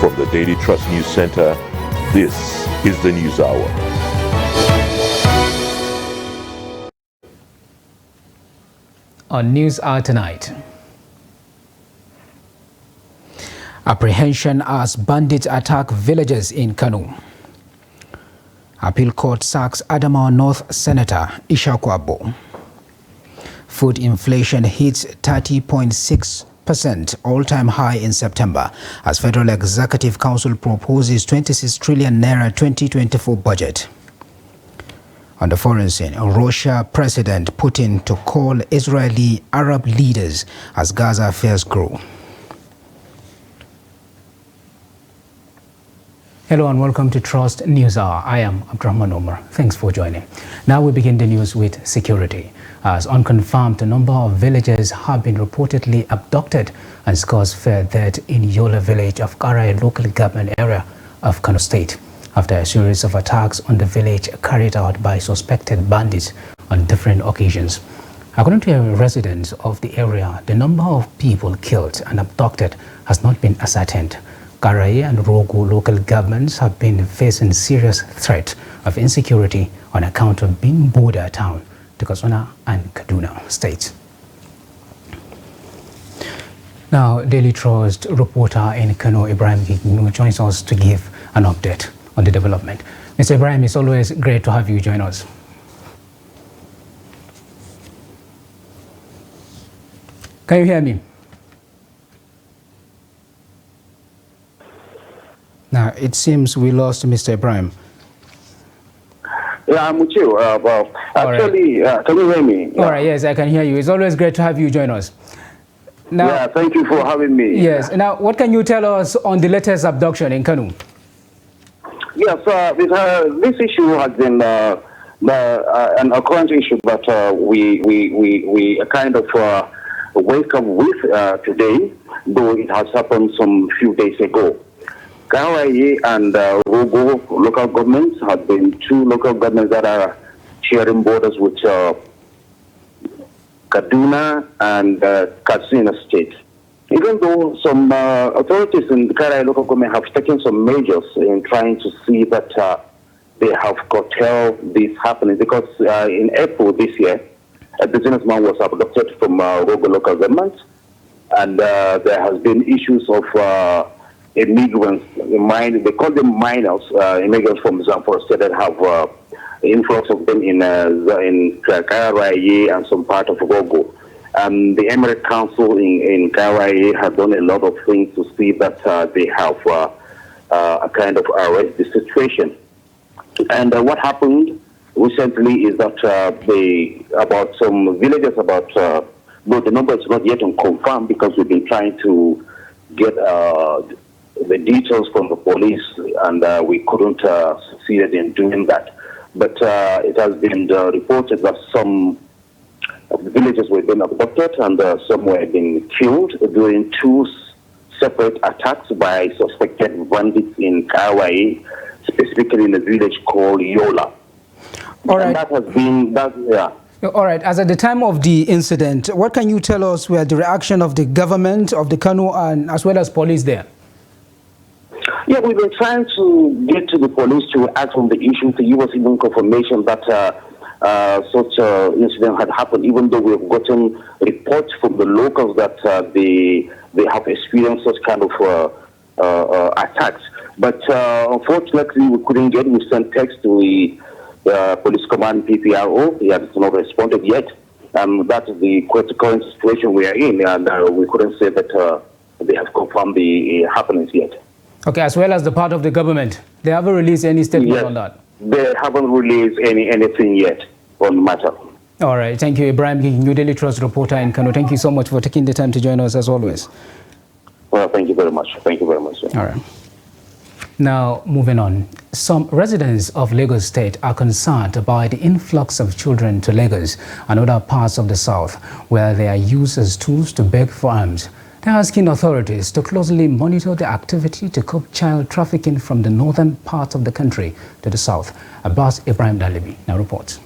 From the Daily Trust News Center, this is the News Hour. On News Hour tonight, apprehension as bandits attack villages in Kano. Appeal Court sacks Adamawa North Senator Ishaku Abo. Food inflation hits 30.6%, all-time high in September, as Federal Executive Council proposes 26 trillion naira 2024 budget. On the foreign scene, Russia President Putin to call Israeli Arab leaders as Gaza affairs grow. Hello and welcome to Trust News Hour. I am Abdurrahman Omar. Thanks for joining. Now we begin the news with security. As unconfirmed, a number of villagers have been reportedly abducted and scores fell dead in Yola village of Karai local government area of Kano State, after a series of attacks on the village carried out by suspected bandits on different occasions. According to a resident of the area, the number of people killed and abducted has not been ascertained. Karai and Rogo local governments have been facing serious threat of insecurity on account of being border town to Katsina and Kaduna states. Now, Daily Trust reporter in Kano, Ibrahim Gignyu, joins us to give an update on the development. Mr. Ibrahim, it's always great to have you join us. Can you hear me? Now, it seems we lost Mr. Ibrahim. Yeah, I'm with you. Actually, can you hear me? All right, yes, I can hear you. It's always great to have you join us. Now, yeah, thank you for having me. Yes. Now, what can you tell us on the latest abduction in Kano? Yes, this issue has been an current issue that we kind of wake up with today, though it has happened some few days ago. Kawaii and Rogo local governments have been two local governments that are sharing borders with Kaduna and Katsina state. Even though some authorities in the Karai local government have taken some measures in trying to see that they have curtailed this happening, because in April this year, a businessman was abducted from Rogo local government, and there has been issues of immigrants, they call them minors, immigrants from Zamfara state that have influx of them in Karai and some part of Rogo. The Emirate Council in Karai have done a lot of things to see that they have a kind of arrest the situation. And what happened recently is that about some villages, but the number is not yet confirmed, because we've been trying to get the details from the police, and we couldn't succeed in doing that. But it has been reported that some of the villages were being abducted and some were being killed during two separate attacks by suspected bandits in Kawaii, specifically in a village called Yola. All right. And that has been, yeah. All right. As at the time of the incident, what can you tell us were the reaction of the government of the Kano and as well as police there? Yeah, we've been trying to get to the police to act on the issue, to give us even confirmation that such incident had happened, even though we have gotten reports from the locals that they have experienced such kind of attacks. But unfortunately, we couldn't get. We sent text to the police command PPRO. He has not responded yet. That is the current situation we are in, and we couldn't say that they have confirmed the happenings yet. Okay, as well as the part of the government, they haven't released any statement on that? They haven't released anything yet on the matter. All right, thank you, Ibrahim, New Daily Trust reporter in Kano. Thank you so much for taking the time to join us as always. Well, thank you very much. Thank you very much. Sir. All right. Now, moving on. Some residents of Lagos State are concerned about the influx of children to Lagos and other parts of the south, where they are used as tools to beg for alms. They're asking authorities to closely monitor the activity to curb child trafficking from the northern part of the country to the south. Abbas Ibrahim Dalibi now reports.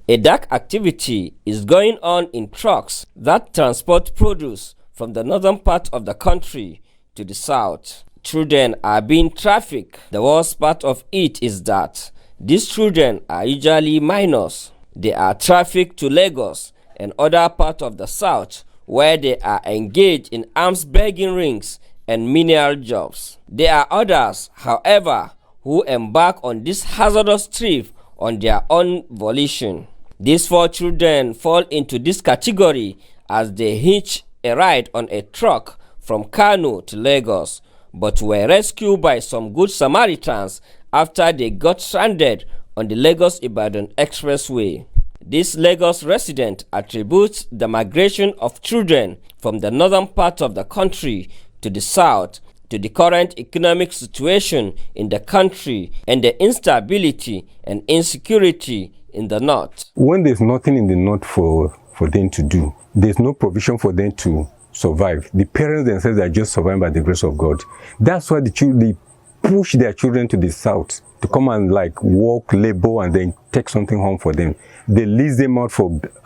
A dark activity is going on in trucks that transport produce from the northern part of the country to the south. children are being trafficked. The worst part of it is that these children are usually minors. They are trafficked to Lagos and other parts of the south, where they are engaged in arms begging rings and menial jobs. There are others, however, who embark on this hazardous trip on their own volition. These 4 children fall into this category as they hitch a ride on a truck from Kano to Lagos, but were rescued by some good Samaritans after they got stranded on the Lagos-Ibadan Expressway. This Lagos resident attributes the migration of children from the northern part of the country to the south to the current economic situation in the country and the instability and insecurity in the north. When there's nothing in the north for them to do, there's no provision for them to survive. The parents themselves are just surviving by the grace of God. That's why they push their children to the south to come and like work, labor, and then take something home for them. They lease them out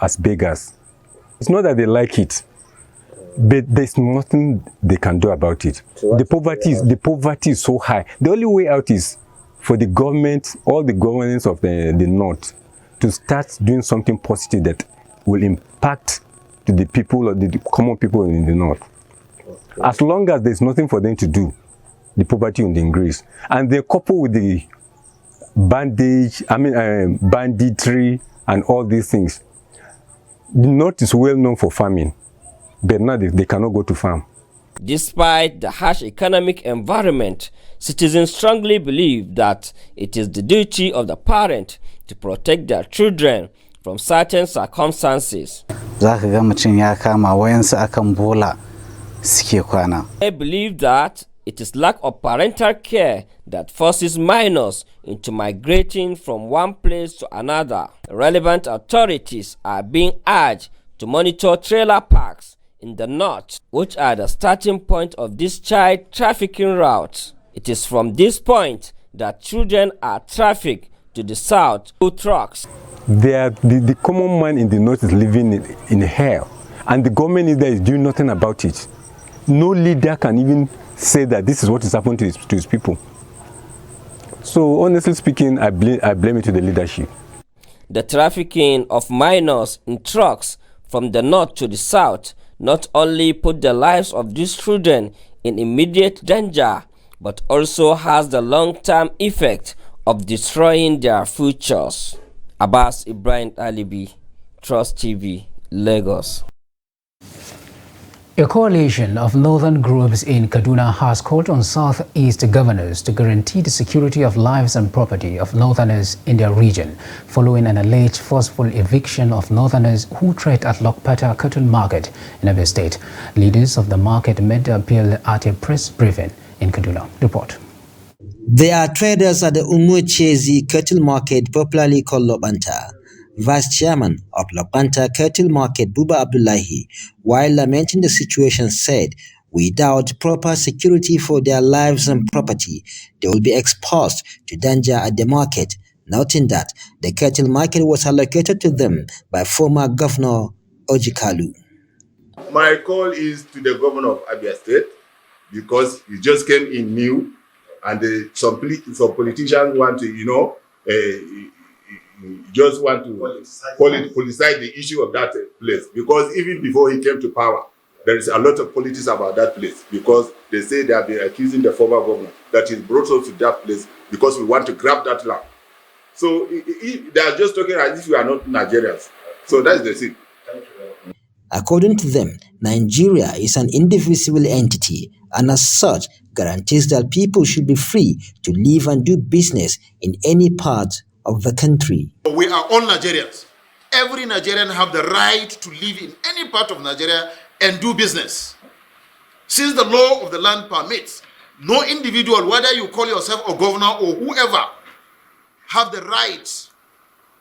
as beggars. It's not that they like it, but there's nothing they can do about it. The poverty is so high. The only way out is for the government, all the governments of the north, to start doing something positive that will impact to the people or the common people in the north. As long as there's nothing for them to do, the poverty will increase. And they couple with the banditry and all these things. The north is well known for farming, but now they cannot go to farm. Despite the harsh economic environment, citizens strongly believe that it is the duty of the parent to protect their children from certain circumstances. They believe that it is lack of parental care that forces minors into migrating from one place to another. Relevant authorities are being urged to monitor trailer parks in the north, which are the starting point of this child trafficking route. It is from this point that children are trafficked to the south through trucks. The common man in the north is living in hell, and the government is doing nothing about it. No leader can even say that this is what is happening to his people. So honestly speaking, I blame it to the leadership. The trafficking of minors in trucks from the north to the south not only put the lives of these children in immediate danger, but also has the long-term effect of destroying their futures. Abbas Ibrahim Alibi, Trust TV, Lagos. A coalition of northern groups in Kaduna has called on southeast governors to guarantee the security of lives and property of northerners in their region, following an alleged forceful eviction of northerners who trade at Lokpata Cattle Market in Abia State. Leaders of the market made the appeal at a press briefing in Kaduna. Report. They are traders at the Umuchezi Cattle Market, popularly called Lobanta. Vice Chairman of Lobanta Cattle Market, Buba Abdullahi, while lamenting the situation, said without proper security for their lives and property, they will be exposed to danger at the market, noting that the cattle market was allocated to them by former Governor Ojikalu. My call is to the governor of Abia State, because he just came in new, and some politicians want to, just want to politicize the issue of that place, because even before he came to power, there is a lot of politics about that place, because they say they have been accusing the former governor that he brought us to that place because we want to grab that land. So they are just talking as if we are not Nigerians. So that's the thing. According to them, Nigeria is an indivisible entity, and as such guarantees that people should be free to live and do business in any part of the country. We are all Nigerians. Every Nigerian have the right to live in any part of Nigeria and do business. Since the law of the land permits, no individual, whether you call yourself a governor or whoever, have the right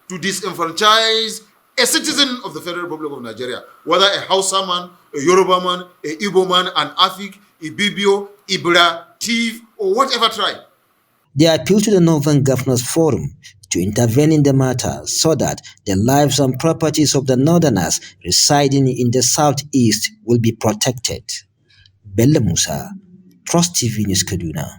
to disenfranchise a citizen of the Federal Republic of Nigeria, whether a Hausa man, a Yoruba man, a Igbo man, an Afik, Ibibio, Ibra, Tiv, or whatever tribe. They appeal to the Northern Governors Forum to intervene in the matter so that the lives and properties of the Northerners residing in the southeast will be protected. Bello Musa, Trust TV News Kaduna.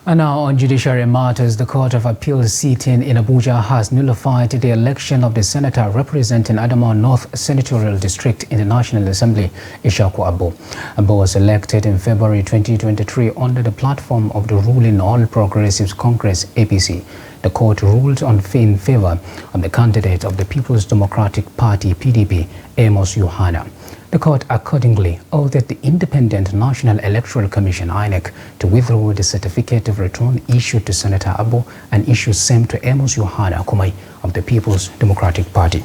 And now on judiciary matters, the Court of Appeal sitting in Abuja has nullified the election of the senator representing Adamawa North Senatorial District in the National Assembly, Ishaku Abo. Abo was elected in February 2023 under the platform of the ruling All Progressives Congress, APC. The court ruled in favor of the candidate of the People's Democratic Party, PDP, Amos Yohana. The court accordingly ordered the Independent National Electoral Commission, INEC, to withdraw the certificate of return issued to Senator Abo and issue same to Amos Yohana Kumai of the People's Democratic Party.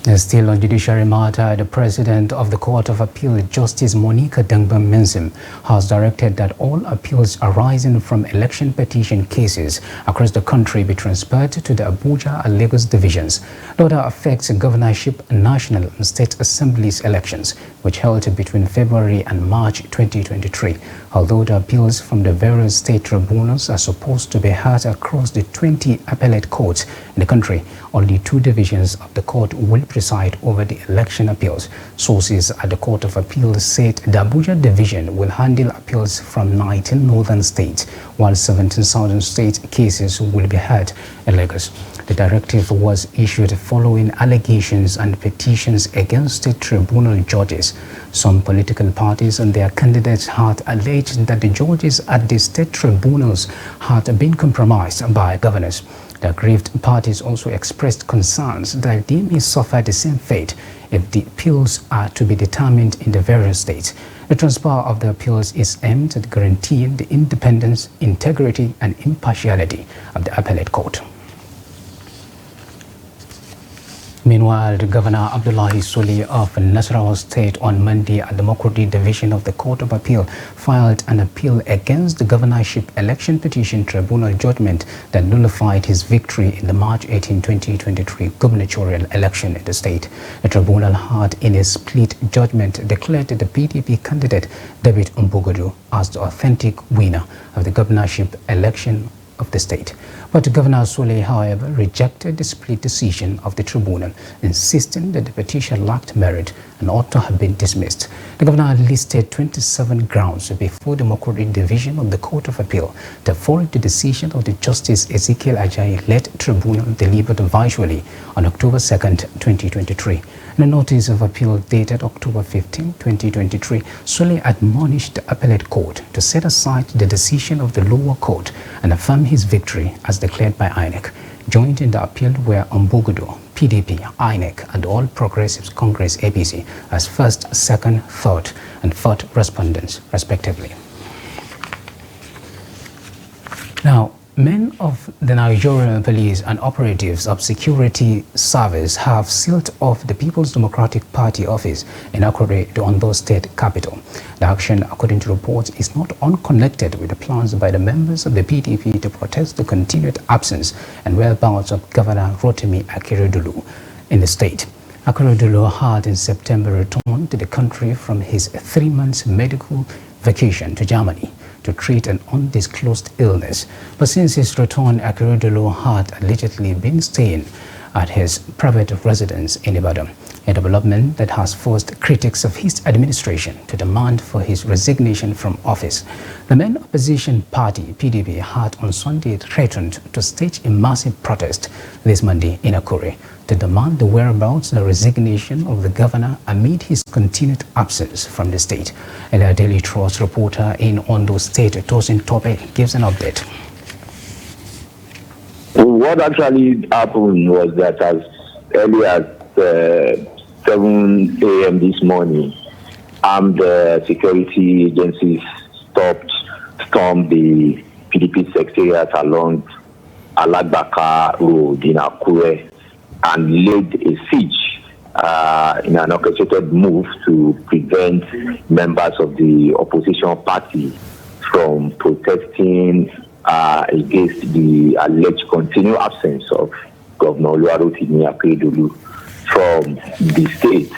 And still on judiciary matter, the President of the Court of Appeal, Justice Monica Dangban Mensem, has directed that all appeals arising from election petition cases across the country be transferred to the Abuja and Lagos divisions. The order affects governorship, national and state assemblies elections, which held between February and March 2023. Although the appeals from the various state tribunals are supposed to be heard across the 20 appellate courts in the country, only 2 divisions of the court will preside over the election appeals. Sources at the Court of Appeal said the Abuja division will handle appeals from 19 northern states, while 17 southern state cases will be heard in Lagos. The directive was issued following allegations and petitions against state tribunal judges. Some political parties and their candidates had alleged that the judges at the state tribunals had been compromised by governors. The aggrieved parties also expressed concerns that they may suffer the same fate if the appeals are to be determined in the various states. The transfer of the appeals is aimed at guaranteeing the independence, integrity, and impartiality of the appellate court. Meanwhile, the Governor Abdullahi Sule of Nasarawa State on Monday at the Makurdi Division of the Court of Appeal filed an appeal against the Governorship Election Petition Tribunal judgment that nullified his victory in the March 18, 2023 gubernatorial election in the state. The tribunal had in a split judgment declared the PDP candidate David Umbogodu as the authentic winner of the governorship election of the state. But Governor Sule, however, rejected the split decision of the tribunal, insisting that the petition lacked merit and ought to have been dismissed. The governor listed 27 grounds before the Makurdi Division of the Court of Appeal to followed the decision of the Justice Ezekiel Ajayi-led tribunal delivered virtually on October 2, 2023. In a notice of appeal dated October 15, 2023, Sule admonished the appellate court to set aside the decision of the lower court and affirm his victory as declared by INEC. Joined in the appeal were Umbogodu, PDP, INEC, and All Progressives Congress, APC, as first, second, third, and fourth respondents, respectively. Now, men of the Nigerian police and operatives of security service have sealed off the People's Democratic Party office in Akure, the Ondo State capital. The action, according to reports, is not unconnected with the plans by the members of the PDP to protest the continued absence and whereabouts of Governor Rotimi Akeredolu in the state. Akeredolu had in September returned to the country from his 3-month medical vacation to Germany to treat an undisclosed illness. But since his return, Akeredolu had allegedly been staying at his private residence in Ibadan, a development that has forced critics of his administration to demand for his resignation from office. The main opposition party, PDP, had on Sunday threatened to stage a massive protest this Monday in Akure to demand the whereabouts and the resignation of the governor amid his continued absence from the state. And our Daily Trust reporter in Ondo State, Tosin Tope, gives an update. What actually happened was that as early as 7 a.m. this morning, armed security agencies stormed the PDP secretariat along Alagbaka Road in Akure and laid a siege in an orchestrated move to prevent members of the opposition party from protesting against the alleged continued absence of Governor Oluwarotimi Akeredolu from the state.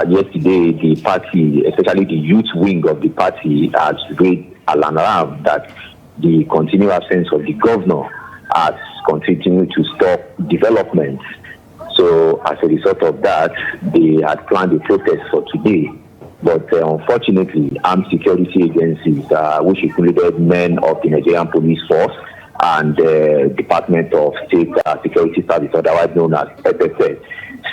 Yesterday, the party, especially the youth wing of the party, has raised alarm that the continued absence of the governor has continued to stop development. So as a result of that, they had planned a protest for today. But unfortunately, armed security agencies, which included men of the Nigerian Police Force and Department of State Security Service, otherwise known as SSS,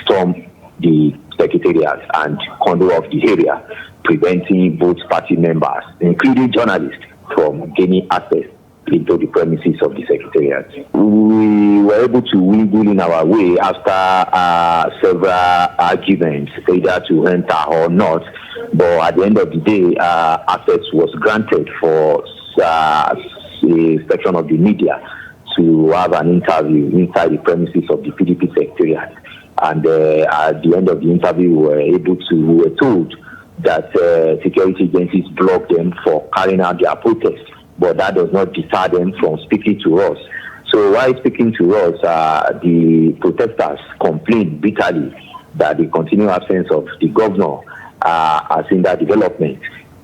stormed the secretariat and cordoned off the area, preventing both party members, including journalists, from gaining access into the premises of the secretariat. We were able to wiggle in our way after several arguments, either to enter or not. But at the end of the day, access was granted for a section of the media to have an interview inside the premises of the PDP secretariat. And at the end of the interview, we were told that security agencies blocked them for carrying out their protest. But that does not deter them from speaking to us. So while speaking to us, the protesters complained bitterly that the continued absence of the governor has in that development.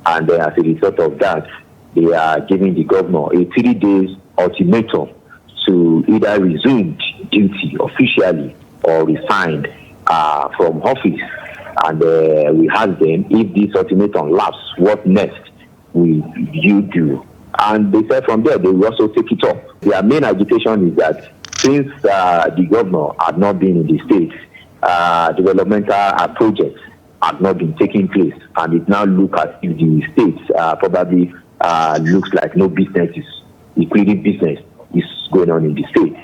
And as a result of that, they are giving the governor a 3 days ultimatum to either resume duty officially or resign from office. And we asked them, if this ultimatum lapses, what next will you do? And they said from there, they will also take it up. Their main agitation is that since the governor had not been in the state, developmental projects have not been taking place. And it now looks as if the states probably looks like no business including business, is going on in the states.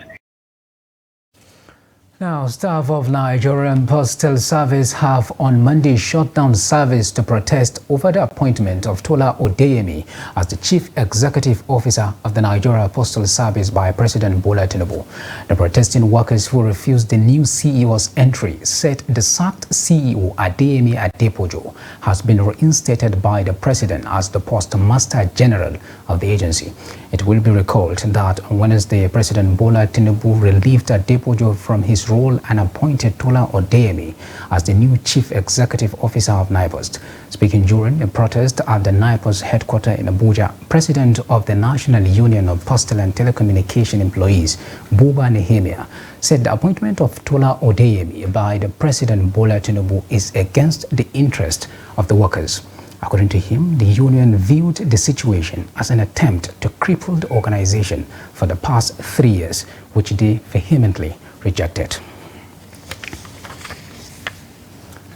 Now, staff of Nigerian Postal Service have on Monday shut down service to protest over the appointment of Tola Odeyemi as the Chief Executive Officer of the Nigeria Postal Service by President Bola Tinubu. The protesting workers who refused the new CEO's entry said the sacked CEO Adeyemi Adepoju has been reinstated by the President as the Postmaster General of the agency. It will be recalled that on Wednesday, President Bola Tinubu relieved Adepoju from his role and appointed Tola Odeyemi as the new Chief Executive Officer of NIPOST. Speaking during a protest at the NIPOST headquarters in Abuja, President of the National Union of Postal and Telecommunication Employees, Buba Nehemiah, said the appointment of Tola Odeyemi by the President Bola Tinubu is against the interest of the workers. According to him, the union viewed the situation as an attempt to cripple the organization for the past 3 years, which they vehemently rejected.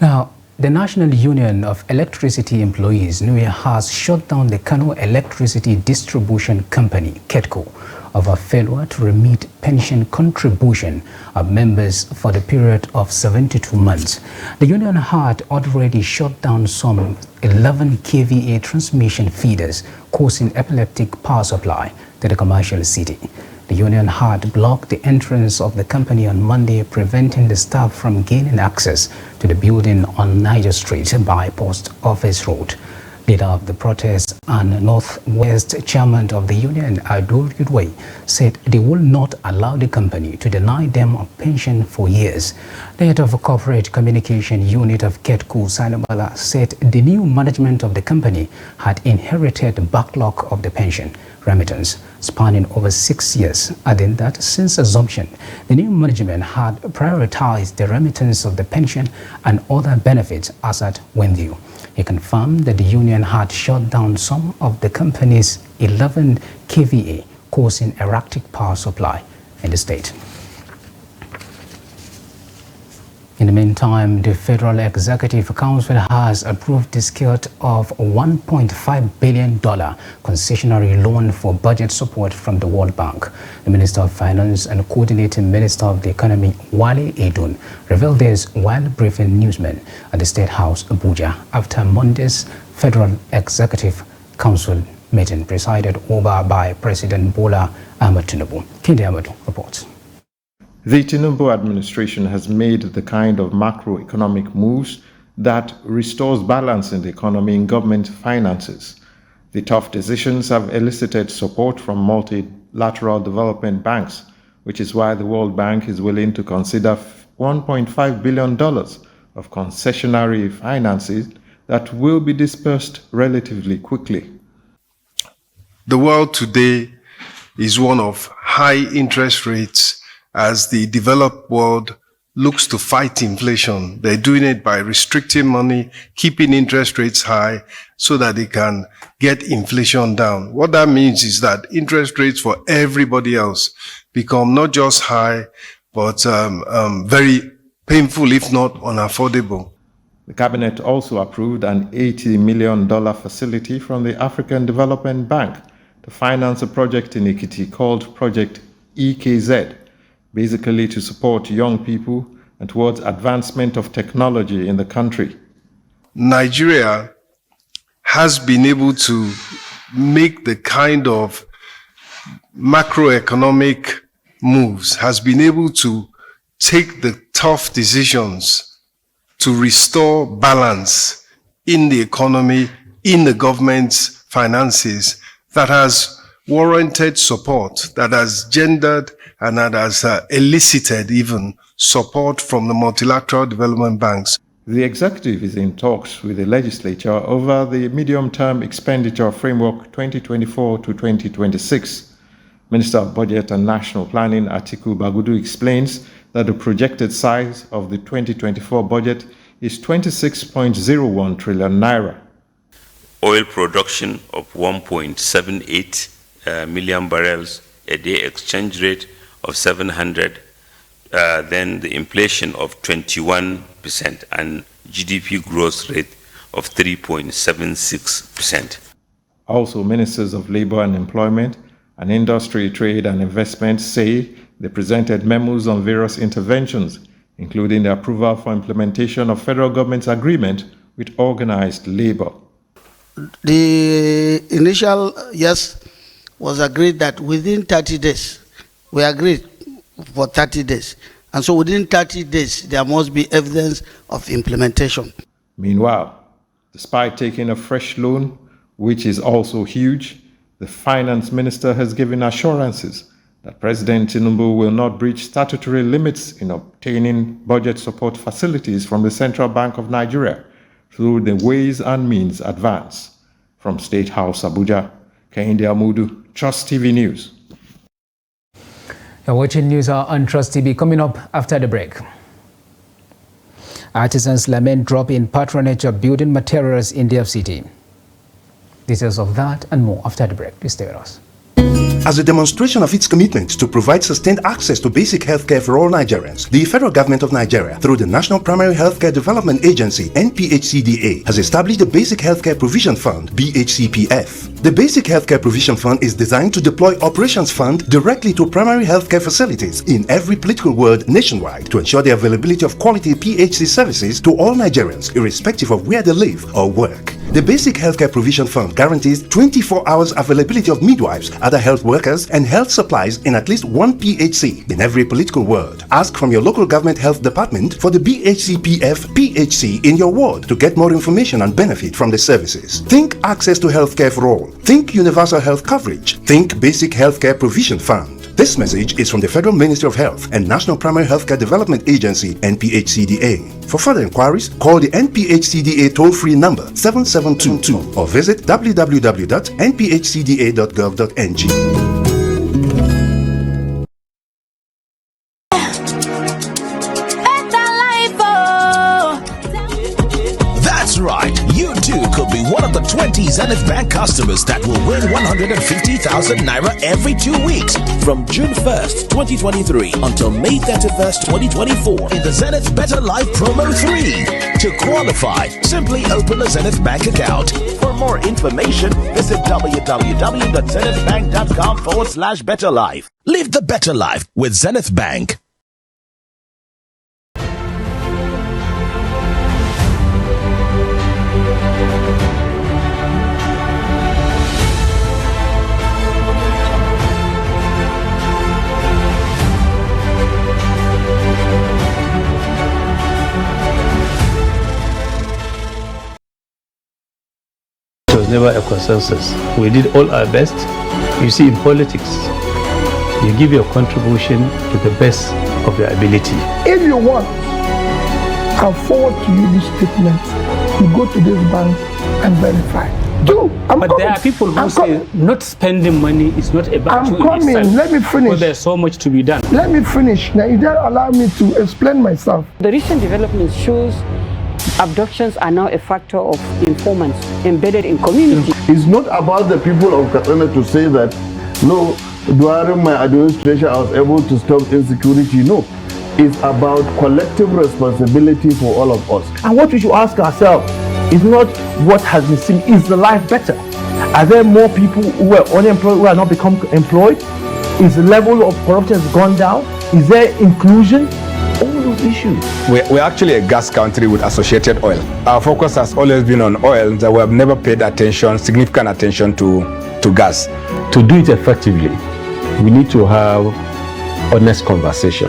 Now, the National Union of Electricity Employees, NUEA, has shut down the Kano Electricity Distribution Company, KEDCO, over failure to remit pension contribution of members for the period of 72 months. The union had already shut down some 11 kVA transmission feeders, causing epileptic power supply to the commercial city. The union had blocked the entrance of the company on Monday, preventing the staff from gaining access to the building on Niger Street by Post Office Road. Leader of the protest and Northwest Chairman of the union, Adol Udway, said they will not allow the company to deny them a pension for years. The head of a corporate communication unit of KEDCO, Sanubala, said the new management of the company had inherited a backlog of the pension remittance spanning over 6 years, adding that since assumption, the new management had prioritized the remittance of the pension and other benefits as at when due. He confirmed that the union had shut down some of the company's 11 kVA, causing erratic power supply in the state. In the meantime, the Federal Executive Council has approved the skirt of $1.5 billion concessionary loan for budget support from the World Bank. The Minister of Finance and Coordinating Minister of the Economy, Wale Edun, revealed this while briefing newsmen at the State House, Abuja, after Monday's Federal Executive Council meeting presided over by President Bola Ahmed Tinubu. Kinde Ahmed reports. The Tinubu administration has made the kind of macroeconomic moves that restores balance in the economy and government finances. The tough decisions have elicited support from multilateral development banks, which is why the World Bank is willing to consider $1.5 billion of concessionary finances that will be dispersed relatively quickly. The world today is one of high interest rates as the developed world looks to fight inflation. They're doing it by restricting money, keeping interest rates high so that they can get inflation down. What that means is that interest rates for everybody else become not just high, but very painful, if not unaffordable. The cabinet also approved an $80 million facility from the African Development Bank to finance a project in Ekiti called Project EKZ, basically to support young people and towards advancement of technology in the country. Nigeria has been able to make the kind of macroeconomic moves, has been able to take the tough decisions to restore balance in the economy, in the government's finances, that has warranted support, that has gendered and that has elicited even support from the multilateral development banks. The executive is in talks with the legislature over the medium-term expenditure framework 2024 to 2026. Minister of Budget and National Planning Atiku Bagudu explains that the projected size of the 2024 budget is 26.01 trillion naira. Oil production of 1.78 million barrels a day, exchange rate of 700, then the inflation of 21% and GDP growth rate of 3.76%. Also, ministers of labor and employment and industry, trade and investment say they presented memos on various interventions, including the approval for implementation of federal government's agreement with organized labor. The initial yes was agreed that within 30 days, we agreed for 30 days. And so within 30 days, there must be evidence of implementation. Meanwhile, despite taking a fresh loan, which is also huge, the finance minister has given assurances that President Tinubu will not breach statutory limits in obtaining budget support facilities from the Central Bank of Nigeria through the Ways and Means Advance. From State House, Abuja, Kehinde Amudu, Trust TV News. You're watching News Hour on Trust TV. Coming up after the break. Artisans lament drop in patronage of building materials in the FCT. Details of that and more after the break. Please stay with us. As a demonstration of its commitment to provide sustained access to basic healthcare for all Nigerians, the federal government of Nigeria, through the National Primary Healthcare Development Agency, NPHCDA, has established the Basic Healthcare Provision Fund, BHCPF. The Basic Healthcare Provision Fund is designed to deploy operations fund directly to primary healthcare facilities in every political ward nationwide to ensure the availability of quality PHC services to all Nigerians, irrespective of where they live or work. The Basic Healthcare Provision Fund guarantees 24 hours availability of midwives, other health workers, and health supplies in at least one PHC in every political ward. Ask from your local government health department for the BHCPF PHC in your ward to get more information and benefit from the services. Think access to healthcare for all. Think universal health coverage. Think Basic Healthcare Provision Fund. This message is from the Federal Ministry of Health and National Primary Healthcare Development Agency, NPHCDA. For further inquiries, call the NPHCDA toll-free number 7722 or visit www.nphcda.gov.ng. That's right, you too could be one of the 20 Zenith Bank customers that will win 150,000 Naira every 2 weeks from June 1st, 2023 until May 31st, 2024 in the Zenith Better Life Promo 3. To qualify, simply open a Zenith Bank account. For more information, visit www.zenithbank.com/betterlife. Live the better life with Zenith Bank. It was never a consensus. We did all our best. You see, in politics, you give your contribution to the best of your ability. If you want, I'll forward to you this statement. You go to this bank and verify. But there are people who say not spending money is not a virtue in itself. Let me finish. But there's so much to be done. Let me finish. Now, you don't allow me to explain myself. The recent development shows abductions are now a factor of informants embedded in community. It's not about the people of Katsina to say that, no, during my administration I was able to stop insecurity. No, it's about collective responsibility for all of us. And what we should ask ourselves is not what has been seen, is the life better? Are there more people who are unemployed who are not become employed? Is the level of corruption has gone down? Is there inclusion? All those issues. We're actually a gas country with associated oil. Our focus has always been on oil, that we have never paid significant attention to gas. To do it effectively, we need to have honest conversation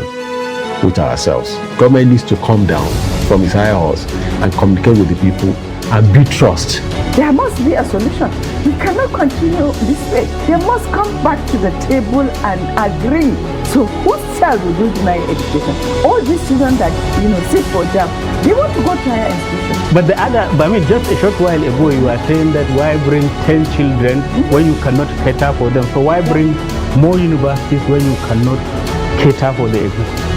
with ourselves. Government needs to come down from its high horse and communicate with the people and build trust. There must be a solution. We cannot continue this way. They must come back to the table and agree. So whose child will do deny education? All these children that sit for job, they want to go to higher institutions. But just a short while ago you were saying that why bring 10 children when you cannot cater for them? So why bring more universities when you cannot cater for the existing?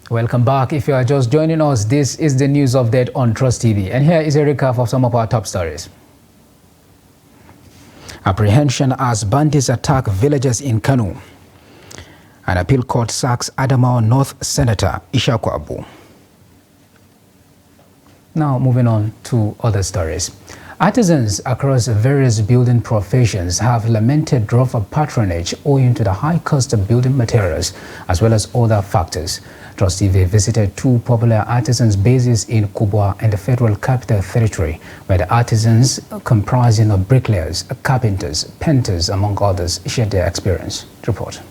Welcome back. If you are just joining us, this is the news update on Trust TV. And here is a recap of some of our top stories. Apprehension as bandits attack villages in Kano. An appeal court sacks Adamawa North Senator Ishaku Abu. Now moving on to other stories. Artisans across various building professions have lamented drop of patronage owing to the high cost of building materials as well as other factors. Trust TV visited two popular artisans' bases in Kubwa and the Federal Capital Territory, where the artisans comprising of bricklayers, carpenters, painters, among others, shared their experience. Report.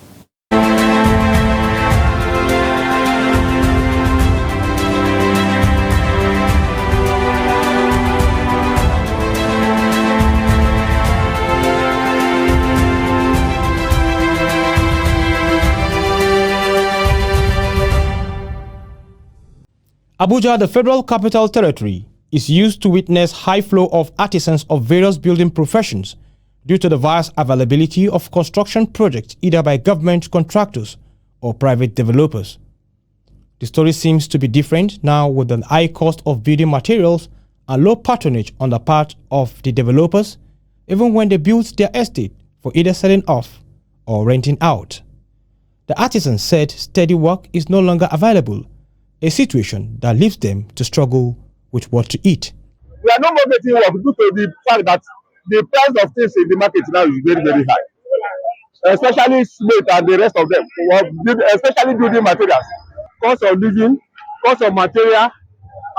Abuja, the Federal Capital Territory, is used to witness high flow of artisans of various building professions due to the vast availability of construction projects either by government contractors or private developers. The story seems to be different now with the high cost of building materials and low patronage on the part of the developers, even when they build their estate for either selling off or renting out. The artisans said steady work is no longer available, a situation that leaves them to struggle with what to eat. We are no more getting work due to the fact that the price of things in the market now is very, very high. Especially cement and the rest of them, especially building materials. Cost of living, cost of material,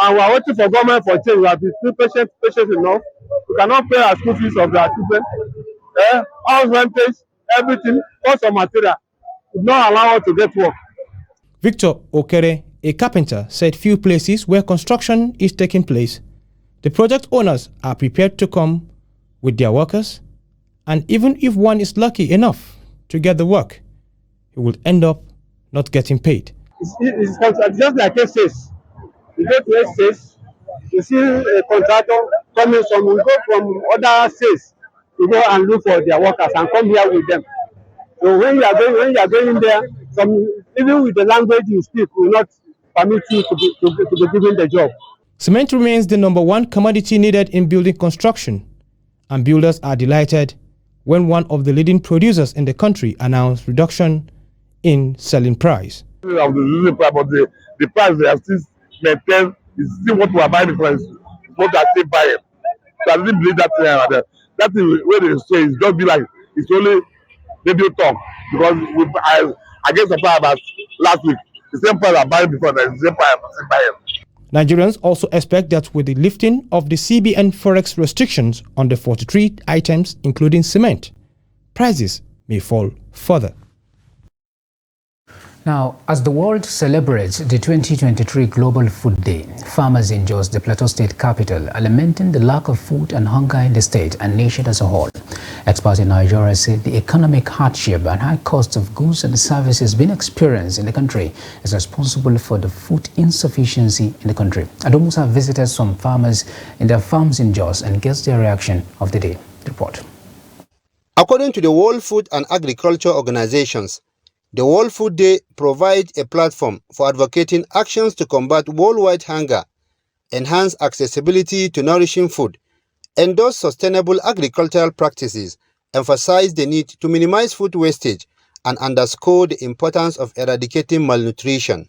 and we are waiting for government for change. We have been patient enough. We cannot pay our school fees of our children. House rentage, everything, cost of material would not allow us to get work. Victor Okere, a carpenter, said few places where construction is taking place, the project owners are prepared to come with their workers, and even if one is lucky enough to get the work, he will end up not getting paid. It's just like estates. You go to estates, you see a contractor coming from, we go from other states to go and look for their workers and come here with them. So when you are going there, even with the language you speak, will not permit you to be given the job. Cement remains the #1 commodity needed in building construction, and builders are delighted when one of the leading producers in the country announced reduction in selling price. But the price they have still maintained is still what we are buying for, is what I still buying. So I didn't believe that that is where they say it's just be like it's only radio talk, because I get surprised about last week. The same price I bought before, the same price I'm buying. Nigerians also expect that with the lifting of the CBN forex restrictions on the 43 items, including cement, prices may fall further. Now, as the world celebrates the 2023 Global Food Day, farmers in Jos, the Plateau State capital, are lamenting the lack of food and hunger in the state and nation as a whole. A Experts in Nigeria say the economic hardship and high cost of goods and services being experienced in the country is responsible for the food insufficiency in the country. Adomusa visited some farmers in their farms in Jos and gets their reaction of the day. Report. According to the World Food and Agriculture Organizations, the World Food Day provides a platform for advocating actions to combat worldwide hunger, enhance accessibility to nourishing food, endorse sustainable agricultural practices, emphasize the need to minimize food wastage, and underscore the importance of eradicating malnutrition.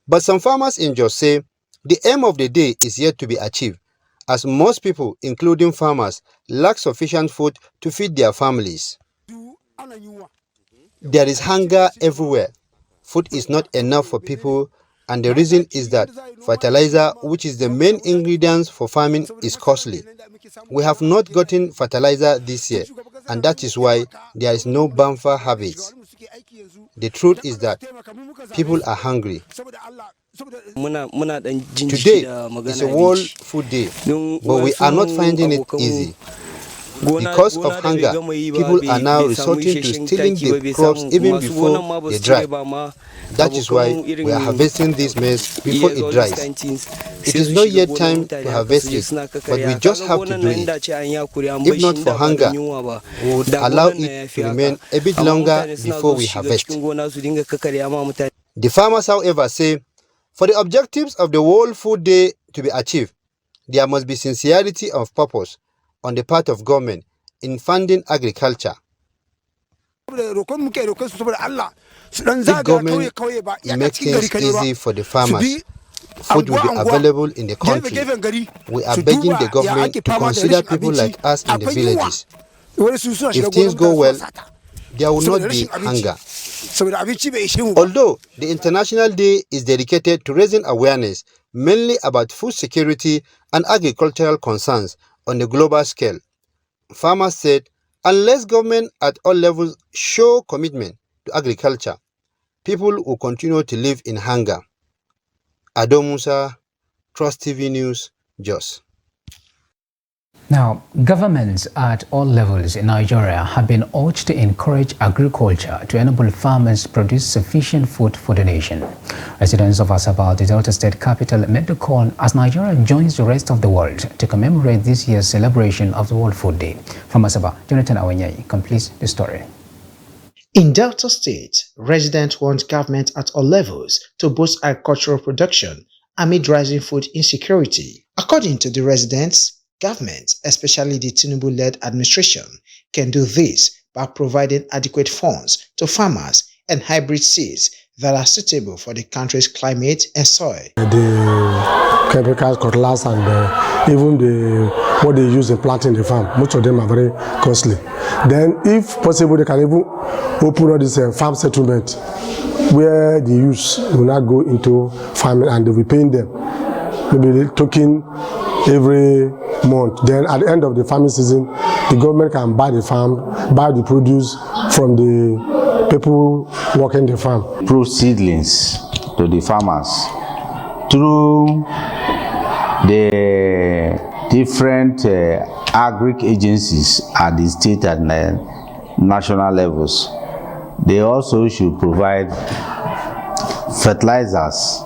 But some farmers in Jos say the aim of the day is yet to be achieved, as most people, including farmers, lack sufficient food to feed their families. There is hunger everywhere. Food is not enough for people, and the reason is that fertilizer, which is the main ingredient for farming, is costly. We have not gotten fertilizer this year, and that is why there is no bumper harvest. The truth is that people are hungry. Today is a World Food Day, but we are not finding it easy. Because of hunger, people are now resorting to stealing the crops even before they dry. That is why we are harvesting this maize before it dries. It is not yet time to harvest it, but we just have to do it. If not for hunger, we would allow it to remain a bit longer before we harvest. The farmers, however, say for the objectives of the World Food Day to be achieved, there must be sincerity of purpose on the part of government in funding agriculture. If government makes things easy for the farmers, food will be available in the country. We are begging the government to consider people like us in the villages. If things go well, there will not be hunger. Although the International Day is dedicated to raising awareness mainly about food security and agricultural concerns on the global scale, farmers said unless government at all levels show commitment to agriculture, people will continue to live in hunger. Adomusa, Trust TV News, Jos. Now, governments at all levels in Nigeria have been urged to encourage agriculture to enable farmers to produce sufficient food for the nation. Residents of Asaba, the Delta State capital, made the call as Nigeria joins the rest of the world to commemorate this year's celebration of the World Food Day. From Asaba, Jonathan Awenyai completes the story. In Delta State, residents want government at all levels to boost agricultural production amid rising food insecurity. According to the residents, government, especially the Tinubu-led administration, can do this by providing adequate funds to farmers and hybrid seeds that are suitable for the country's climate and soil. The chemicals, cutlass, and even what they use in planting the farm, most of them are very costly. Then, if possible, they can even open all this farm settlement where the youths will not go into farming and they'll be paying them. Maybe token every month. Then at the end of the farming season, the government can buy the farm, buy the produce from the people working the farm. Prove seedlings to the farmers through the different agric agencies at the state and national levels. They also should provide fertilizers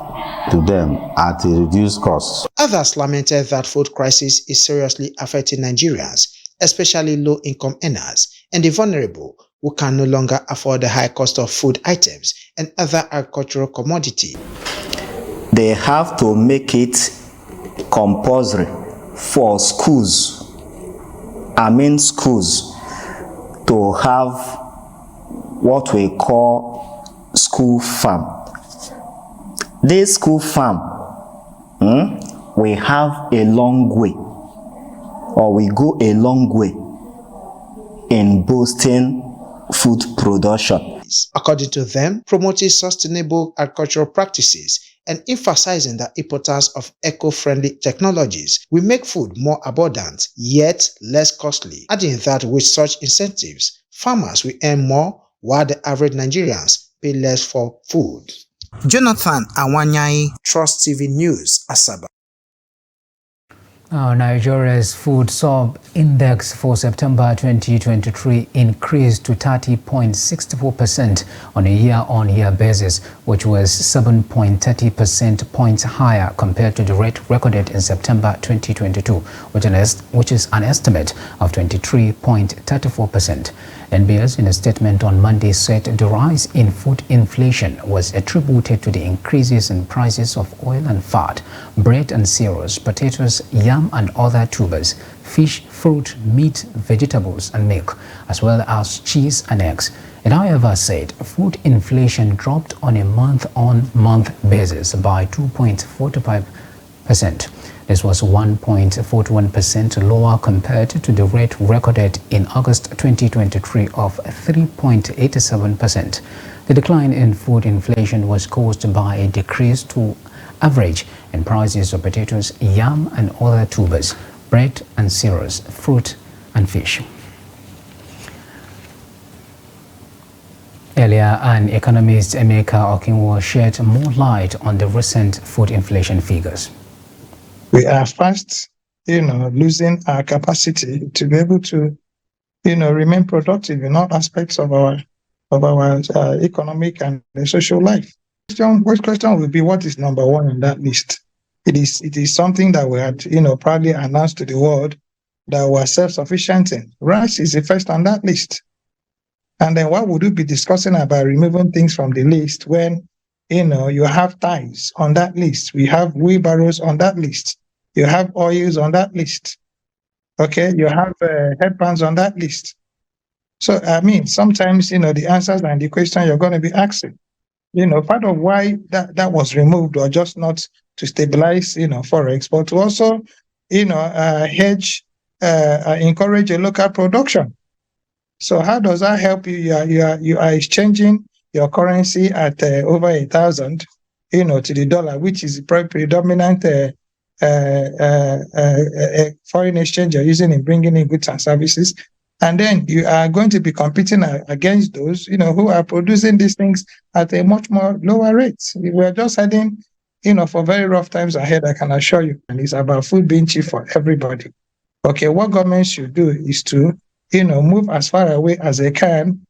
to them at a reduced cost. Others lamented that food crisis is seriously affecting Nigerians, especially low-income earners and the vulnerable who can no longer afford the high cost of food items and other agricultural commodities. They have to make it compulsory for schools, schools, to have what we call school farm. This school farm, we have a long way, or we go a long way in boosting food production. According to them, promoting sustainable agricultural practices and emphasizing the importance of eco-friendly technologies will make food more abundant, yet less costly. Adding that with such incentives, farmers will earn more while the average Nigerians pay less for food. Jonathan Awanyai, Trust TV News, Asaba. Nigeria's food sub-index for September 2023 increased to 30.64% on a year-on-year basis, which was 7.30% points higher compared to the rate recorded in September 2022, which is an estimate of 23.34%. NBS, in a statement on Monday, said the rise in food inflation was attributed to the increases in prices of oil and fat, bread and cereals, potatoes, yam and other tubers, fish, fruit, meat, vegetables and milk, as well as cheese and eggs. It, however, said food inflation dropped on a month-on-month basis by 2.45%. This was 1.41% lower compared to the rate recorded in August 2023 of 3.87%. The decline in food inflation was caused by a decrease to average in prices of potatoes, yam and other tubers, bread and cereals, fruit and fish. Earlier, an economist, Emeka Okinwo, shed more light on the recent food inflation figures. We are fast, losing our capacity to be able to, remain productive in all aspects of our economic and social life. First question will be, what is number one on that list? It is something that we had, proudly announced to the world that we are self-sufficient in. Rice is the first on that list. And then why would we be discussing about removing things from the list when, you have ties on that list? We have wheelbarrows on that list. You have oils on that list. Okay, you have headbands on that list. So, sometimes, the answers and the question you're going to be asking, part of why that was removed or just not to stabilize, forex, but to also, hedge, encourage a local production. So how does that help you? You are exchanging your currency at over 1,000, to the dollar, which is predominant foreign exchange you're using in bringing in goods and services. And then you are going to be competing against those, who are producing these things at a much more lower rate. We're just heading, for very rough times ahead, I can assure you. And it's about food being cheap for everybody. Okay, what government should do is to, move as far away as they can,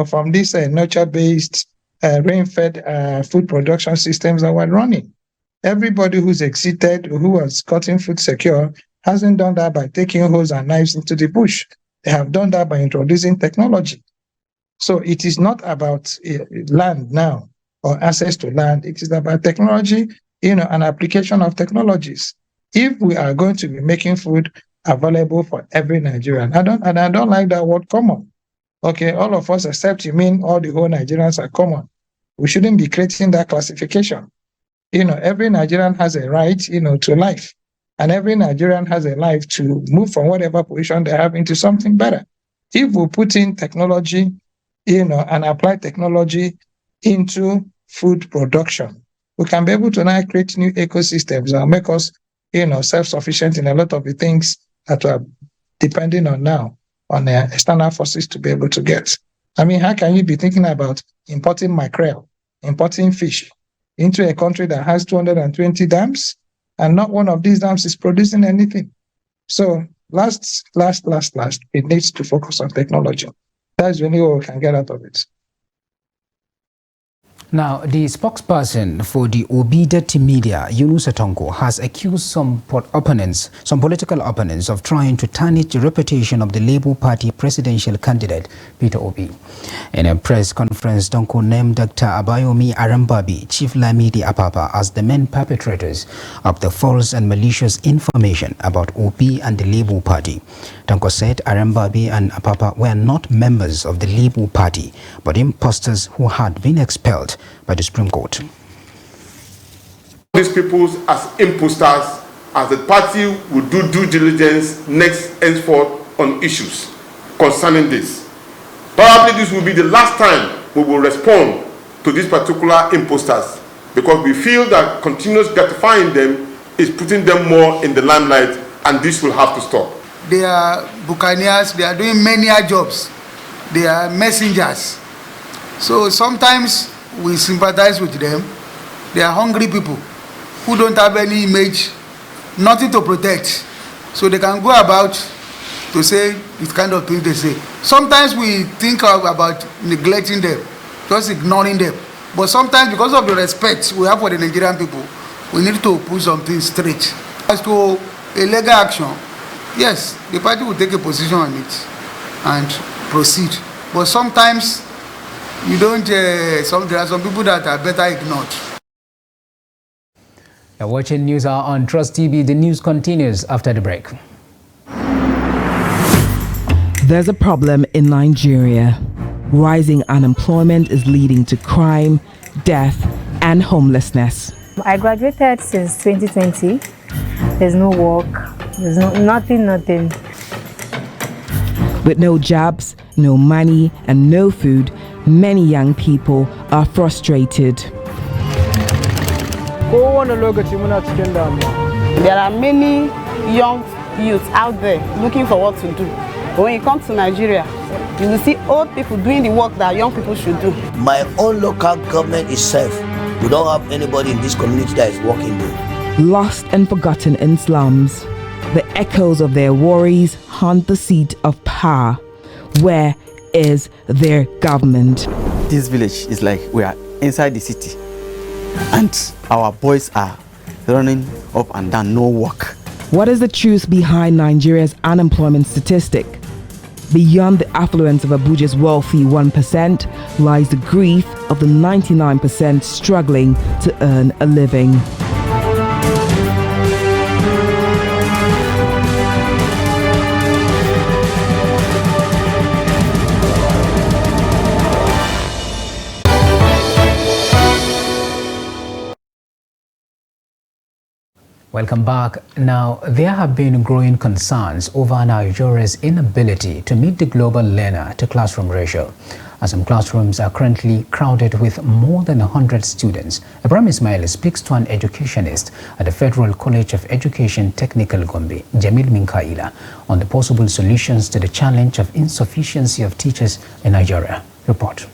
from these nurture-based, rain-fed food production systems that we're running. Everybody who's exited, who has gotten food secure, hasn't done that by taking hoes and knives into the bush. They have done that by introducing technology. So it is not about land now or access to land. It is about technology, an application of technologies. If we are going to be making food available for every Nigerian, I don't like that word common. Okay, all of us except you mean all the whole Nigerians are common. We shouldn't be creating that classification. Every Nigerian has a right, to life. And every Nigerian has a life to move from whatever position they have into something better. If we put in technology, and apply technology into food production, we can be able to now create new ecosystems and make us, self-sufficient in a lot of the things that we're depending on now, on external forces to be able to get. How can you be thinking about importing mackerel, importing fish into a country that has 220 dams, and not one of these dams is producing anything? So last, it needs to focus on technology. That's really what we can get out of it. Now, the spokesperson for the Obedient Media, Yunus Atonko, has accused some political opponents of trying to tarnish the reputation of the Labour Party presidential candidate, Peter Obi. In a press conference, Tonko named Dr. Abayomi Arambabi, Chief Lamidi Apapa, as the main perpetrators of the false and malicious information about Obi and the Labour Party. Tonko said Arambabi and Apapa were not members of the Labour Party, but imposters who had been expelled by the Supreme Court. These people as imposters, as the party will do due diligence henceforth on issues concerning this. Probably this will be the last time we will respond to these particular imposters, because we feel that continuous gratifying them is putting them more in the limelight, and this will have to stop. They are buccaneers, they are doing many jobs, they are messengers. So sometimes we sympathize with them. They are hungry people who don't have any image, nothing to protect. So they can go about to say this kind of thing they say. Sometimes we think about neglecting them, just ignoring them. But sometimes because of the respect we have for the Nigerian people, we need to put something straight. As to a legal action, yes, the party will take a position on it and proceed. But sometimes you don't, there are some people that are better ignored. You're watching News Hour on Trust TV. The news continues after the break. There's a problem in Nigeria. Rising unemployment is leading to crime, death, and homelessness. I graduated since 2020. There's no work. There's nothing. With no jobs, no money, and no food, many young people are frustrated. There are many young youths out there looking for what to do. But when you come to Nigeria, you will see old people doing the work that young people should do. My own local government itself, we don't have anybody in this community that is working there. Lost and forgotten in slums, the echoes of their worries haunt the seat of power. Where is their government? This village is like we are inside the city, and our boys are running up and down, no work. What is the truth behind Nigeria's unemployment statistic? Beyond the affluence of Abuja's wealthy 1% lies the grief of the 99% struggling to earn a living. Welcome back. Now, there have been growing concerns over Nigeria's inability to meet the global learner-to-classroom ratio, as some classrooms are currently crowded with more than 100 students. Ibrahim Ismail speaks to an educationist at the Federal College of Education Technical Gombe, Jamil Minkaila, on the possible solutions to the challenge of insufficiency of teachers in Nigeria. Report.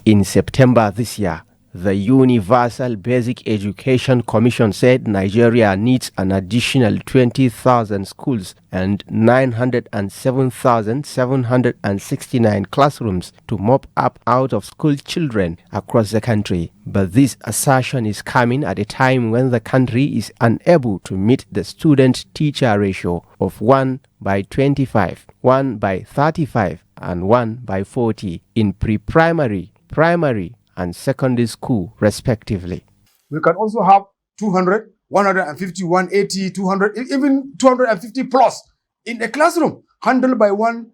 In September this year, the Universal Basic Education Commission said Nigeria needs an additional 20,000 schools and 907,769 classrooms to mop up out-of-school children across the country. But this assertion is coming at a time when the country is unable to meet the student-teacher ratio of 1:25, 1:35, and 1:40 in pre-primary, primary, and secondary school, respectively. We can also have 200, 150, 180, 200, even 250 plus in a classroom, handled by one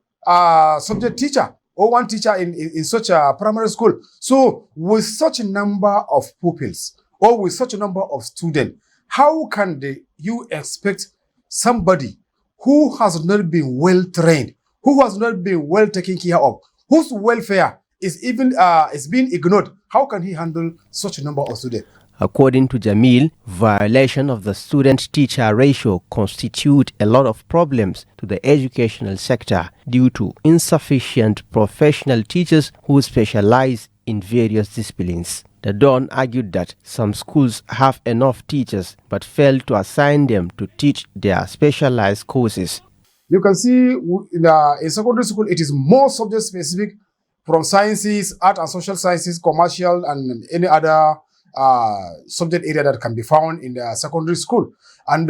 subject teacher or one teacher in such a primary school. So with such a number of pupils or with such a number of students, how can you expect somebody who has not been well trained, who has not been well taken care of, whose welfare is being ignored? How can he handle such a number of students? According to Jamil, violation of the student-teacher ratio constitute a lot of problems to the educational sector due to insufficient professional teachers who specialize in various disciplines. The Don argued that some schools have enough teachers but fail to assign them to teach their specialized courses. You can see in secondary school, it is more subject-specific, from sciences, art and social sciences, commercial, and any other subject area that can be found in the secondary school. And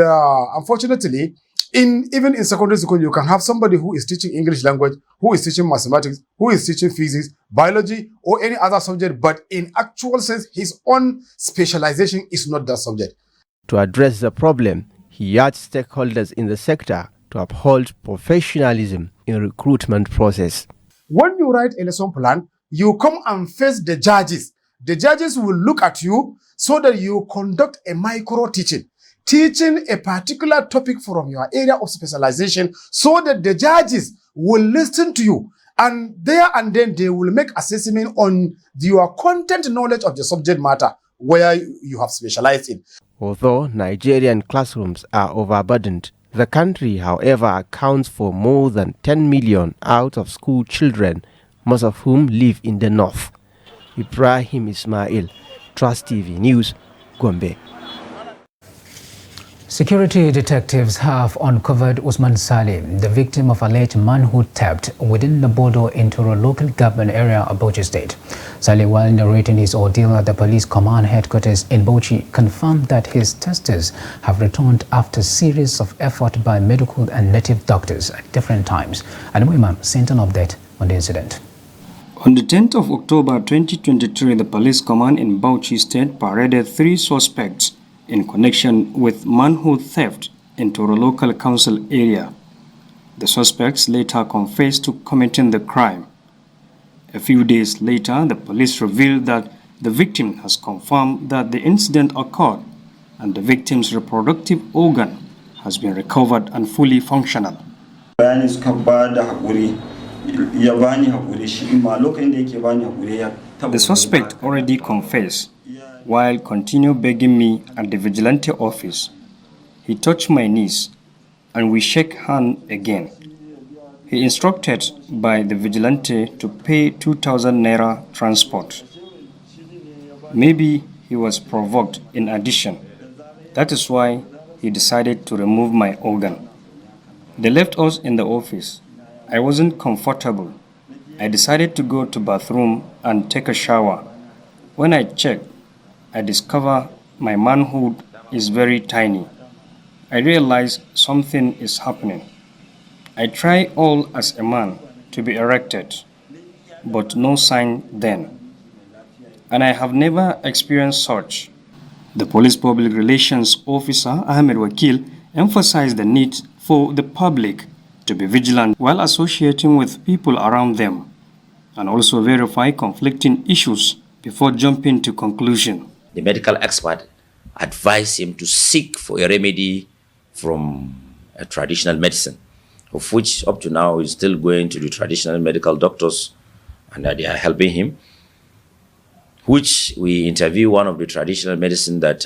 unfortunately, even in secondary school, you can have somebody who is teaching English language, who is teaching mathematics, who is teaching physics, biology, or any other subject, but in actual sense, his own specialization is not that subject. To address the problem, he urged stakeholders in the sector to uphold professionalism in recruitment process. When you write a lesson plan, you come and face the judges. The judges will look at you so that you conduct a micro teaching a particular topic from your area of specialization, so that the judges will listen to you. And there and then they will make assessment on your content knowledge of the subject matter where you have specialized in. Although Nigerian classrooms are overburdened, the country, however, accounts for more than 10 million out-of-school children, most of whom live in the north. Ibrahim Ismail, Trust TV News, Gombe. Security detectives have uncovered Usman Salim, the victim of alleged manhood theft within the Bodo in Toro local government area of Bauchi State. Salim, while narrating his ordeal at the police command headquarters in Bauchi, confirmed that his testes have returned after a series of efforts by medical and native doctors at different times. And Imam sent an update on the incident. On the 10th of October 2023, the police command in Bauchi State paraded 3 suspects in connection with manhood theft in Toro local council area. The suspects later confessed to committing the crime. A few days later, the police revealed that the victim has confirmed that the incident occurred and the victim's reproductive organ has been recovered and fully functional. The suspect already confessed, while continue begging me at the vigilante office. He touched my knees and we shake hands again. He instructed by the vigilante to pay 2,000 naira transport. Maybe he was provoked in addition. That is why he decided to remove my organ. They left us in the office. I wasn't comfortable. I decided to go to bathroom and take a shower. When I checked, I discover my manhood is very tiny. I realize something is happening. I try all as a man to be erected, but no sign then. And I have never experienced such. The police public relations officer, Ahmed Wakil, emphasized the need for the public to be vigilant while associating with people around them, and also verify conflicting issues before jumping to conclusion. The medical expert advised him to seek for a remedy from a traditional medicine, of which up to now he's still going to the traditional medical doctors and they are helping him, which we interview one of the traditional medicine that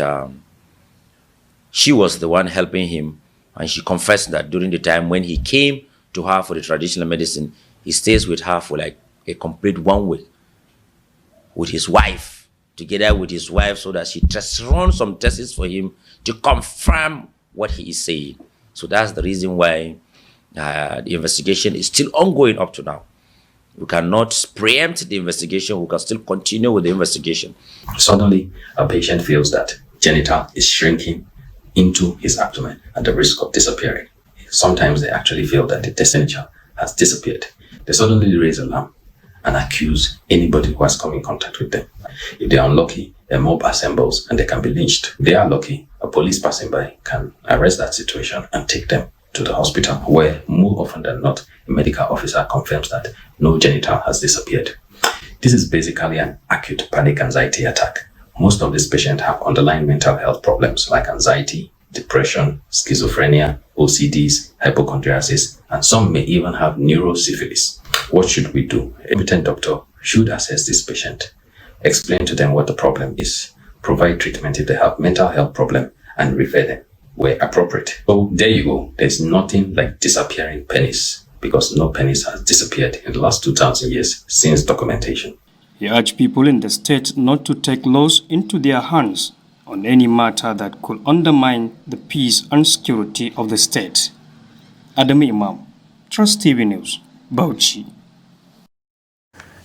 she was the one helping him, and she confessed that during the time when he came to her for the traditional medicine, he stays with her for like a complete 1 week with his wife, together with his wife, so that she runs some tests for him to confirm what he is saying. So that's the reason why the investigation is still ongoing up to now. We cannot preempt the investigation. We can still continue with the investigation. Suddenly, a patient feels that genital is shrinking into his abdomen at the risk of disappearing. Sometimes they actually feel that the testicle has disappeared. They suddenly raise alarm and accuse anybody who has come in contact with them. If they are unlucky, a mob assembles and they can be lynched. If they are lucky, a police passing by can arrest that situation and take them to the hospital, where more often than not, a medical officer confirms that no genital has disappeared. This is basically an acute panic anxiety attack. Most of these patients have underlying mental health problems like anxiety, depression, schizophrenia, OCDs, hypochondriasis, and some may even have neurosyphilis. What should we do? A competent doctor should assess this patient, explain to them what the problem is, provide treatment if they have mental health problem, and refer them where appropriate. So there you go. There's nothing like disappearing penis, because no penis has disappeared in the last 2,000 years since documentation. He urged people in the state not to take laws into their hands on any matter that could undermine the peace and security of the state. Adam Imam, Trust TV News, Bauchi.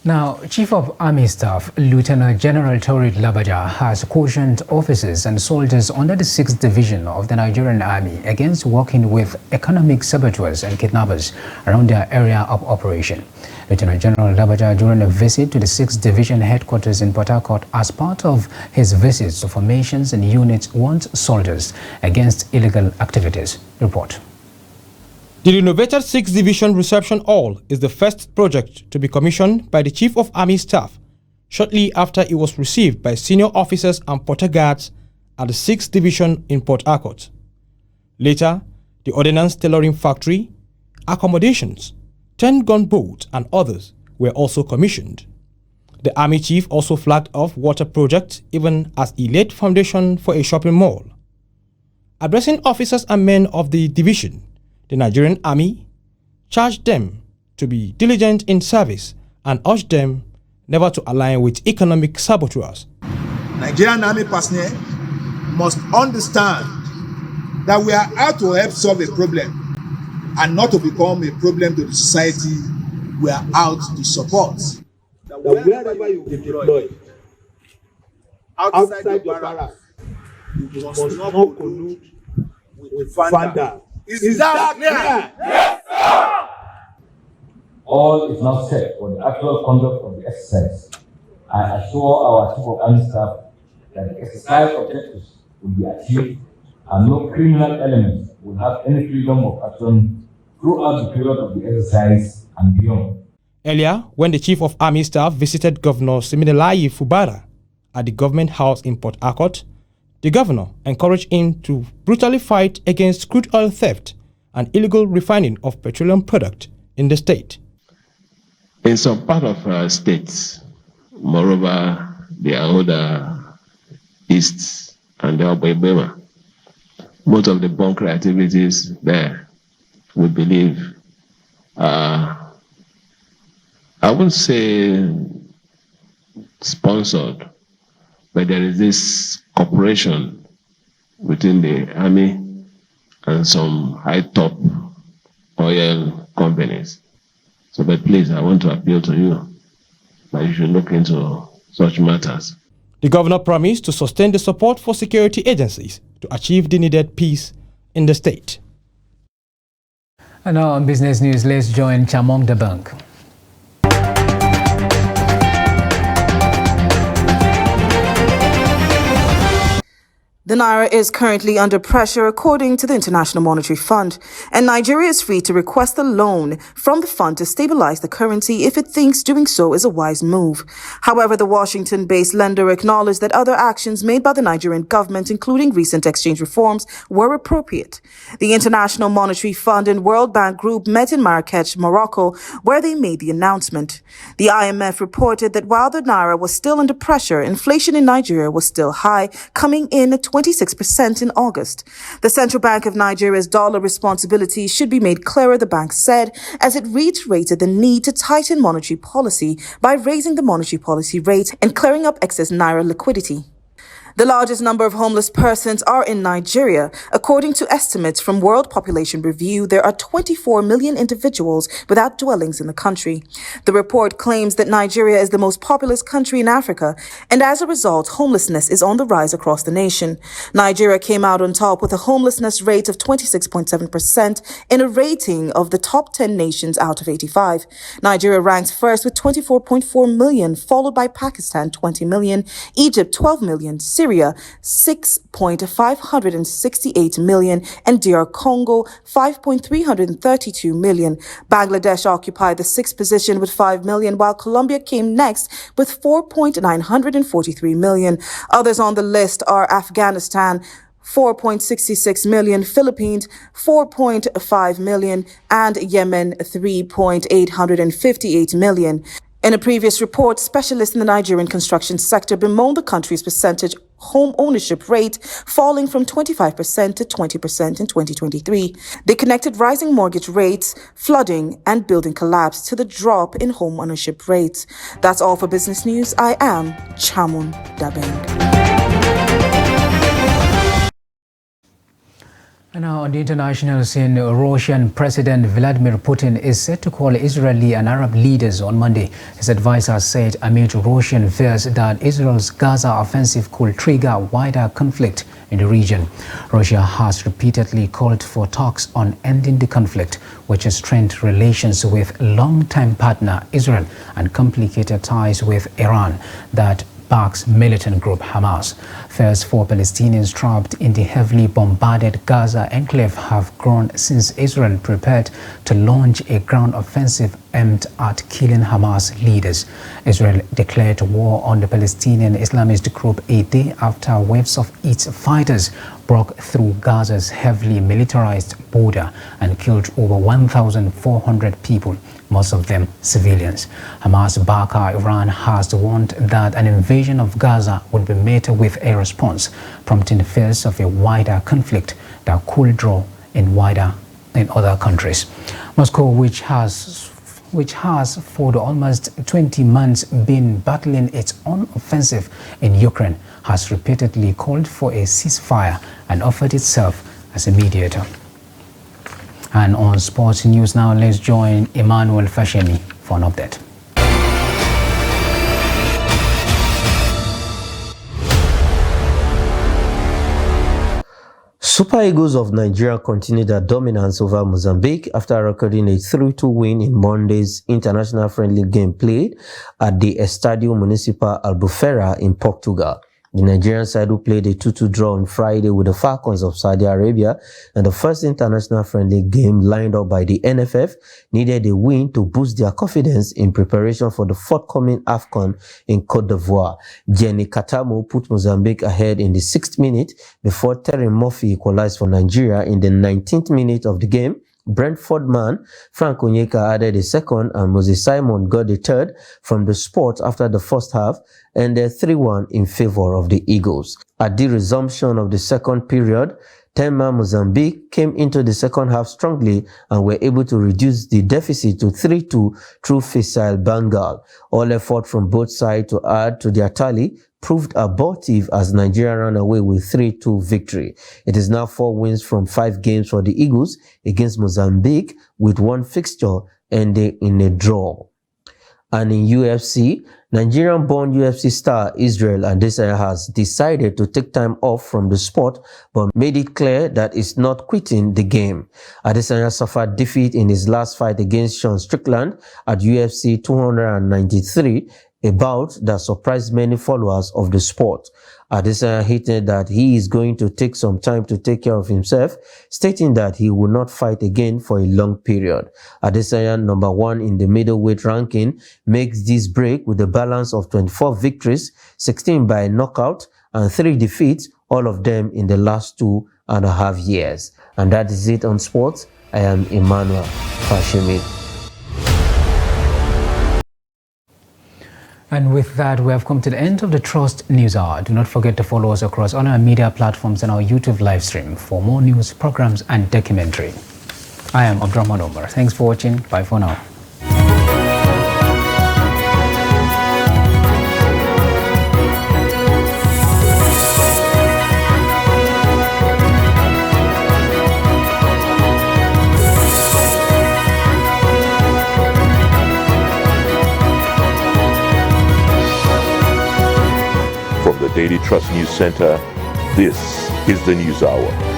Now, Chief of Army Staff Lieutenant General Taurid Labaja has cautioned officers and soldiers under the 6th Division of the Nigerian Army against working with economic saboteurs and kidnappers around their area of operation. Lieutenant General Labaja, during a visit to the 6th Division headquarters in Port Harcourt, as part of his visits to formations and units, warned soldiers against illegal activities. Report. The renovated 6th Division Reception Hall is the first project to be commissioned by the Chief of Army Staff shortly after it was received by senior officers and porter guards at the 6th Division in Port Harcourt. Later, the Ordnance Tailoring Factory, accommodations, 10-gun boat and others were also commissioned. The Army Chief also flagged off water projects even as he laid foundation for a shopping mall. Addressing officers and men of the division, the Nigerian Army charged them to be diligent in service and urged them never to align with economic saboteurs. Nigerian Army personnel must understand that we are out to help solve a problem and not to become a problem to the society we are out to support. That wherever you deploy, outside your barracks, you must not collude with vandals. Is that clear? Yes, sir! All is now set for the actual conduct of the exercise. I assure our Chief of Army Staff that the exercise objectives will be achieved and no criminal elements will have any freedom of action throughout the period of the exercise and beyond. Earlier, when the Chief of Army Staff visited Governor Siminalayi Fubara at the government house in Port Harcourt, the governor encouraged him to brutally fight against crude oil theft and illegal refining of petroleum product in the state. In some part of our states, moreover, the Ahoda East and the Oboibema, most of the bunker activities there, we believe, I wouldn't say sponsored, but there is this cooperation within the army and some high top oil companies. So, but please, I want to appeal to you that you should look into such matters. The governor promised to sustain the support for security agencies to achieve the needed peace in the state. And now on business news, let's join Chamong Dabang. The Naira is currently under pressure according to the International Monetary Fund, and Nigeria is free to request a loan from the fund to stabilize the currency if it thinks doing so is a wise move. However, the Washington-based lender acknowledged that other actions made by the Nigerian government, including recent exchange reforms, were appropriate. The International Monetary Fund and World Bank Group met in Marrakech, Morocco, where they made the announcement. The IMF reported that while the Naira was still under pressure, inflation in Nigeria was still high, coming in at 26% in August. The Central Bank of Nigeria's dollar responsibility should be made clearer, the bank said, as it reiterated the need to tighten monetary policy by raising the monetary policy rate and clearing up excess Naira liquidity. The largest number of homeless persons are in Nigeria. According to estimates from World Population Review, there are 24 million individuals without dwellings in the country. The report claims that Nigeria is the most populous country in Africa, and as a result, homelessness is on the rise across the nation. Nigeria came out on top with a homelessness rate of 26.7% in a rating of the top 10 nations out of 85. Nigeria ranks first with 24.4 million, followed by Pakistan, 20 million, Egypt, 12 million, Syria 6.568 million, and DR Congo 5.332 million. Bangladesh occupied the sixth position with 5 million, while Colombia came next with 4.943 million. Others on the list are Afghanistan 4.66 million, Philippines 4.5 million, and Yemen 3.858 million. In a previous report, specialists in the Nigerian construction sector bemoaned the country's percentage home ownership rate falling from 25% to 20% in 2023. They connected rising mortgage rates, flooding, and building collapse to the drop in home ownership rates. That's all for business news. I am Chamun Dabeng. And now on the international scene, Russian President Vladimir Putin is set to call Israeli and Arab leaders on Monday. His advisor said amid Russian fears that Israel's Gaza offensive could trigger wider conflict in the region. Russia has repeatedly called for talks on ending the conflict, which has strained relations with longtime partner Israel and complicated ties with Iran that backs militant group Hamas. Fears for Palestinians trapped in the heavily bombarded Gaza enclave have grown since Israel prepared to launch a ground offensive aimed at killing Hamas leaders. Israel declared war on the Palestinian Islamist group a day after waves of its fighters broke through Gaza's heavily militarized border and killed over 1,400 people, most of them civilians. Hamas-backer Iran has warned that an invasion of Gaza would be met with a response, prompting fears of a wider conflict that could draw in other countries. Moscow, which has for almost 20 months been battling its own offensive in Ukraine, has repeatedly called for a ceasefire and offered itself as a mediator. And on sports news now, let's join Emmanuel Fashemi for an update. Super Eagles of Nigeria continued their dominance over Mozambique after recording a 3-2 win in Monday's international friendly game played at the Estadio Municipal Albufeira in Portugal. The Nigerian side, who played a 2-2 draw on Friday with the Falcons of Saudi Arabia, and the first international friendly game lined up by the NFF, needed a win to boost their confidence in preparation for the forthcoming AFCON in Cote d'Ivoire. Jenny Katamo put Mozambique ahead in the 6th minute before Terry Murphy equalized for Nigeria in the 19th minute of the game. Brentford man Frank Onyeka added a second, and Moses Simon got a third from the spot after the first half, ended 3-1 in favor of the Eagles. At the resumption of the second period, 10-man Mozambique came into the second half strongly and were able to reduce the deficit to 3-2 through Faisal Bangal. All effort from both sides to add to their tally proved abortive as Nigeria ran away with 3-2 victory. It is now 4 wins from 5 games for the Eagles against Mozambique, with 1 fixture ending in a draw. And in UFC, Nigerian-born UFC star Israel Adesanya has decided to take time off from the sport, but made it clear that he's not quitting the game. Adesanya suffered defeat in his last fight against Sean Strickland at UFC 293, a bout that surprised many followers of the sport. Adesanya hinted that he is going to take some time to take care of himself, stating that he will not fight again for a long period. Adesanya, number 1 in the middleweight ranking, makes this break with a balance of 24 victories, 16 by knockout, and 3 defeats, all of them in the last 2.5 years. And that is it on sports. I am Emmanuel Fashemi. And with that, we have come to the end of the Trust News Hour. Do not forget to follow us across all our media platforms and our YouTube live stream for more news, programs, and documentary. I am Abdurrahman Omar. Thanks for watching. Bye for now. From the Daily Trust News Center, this is the News Hour.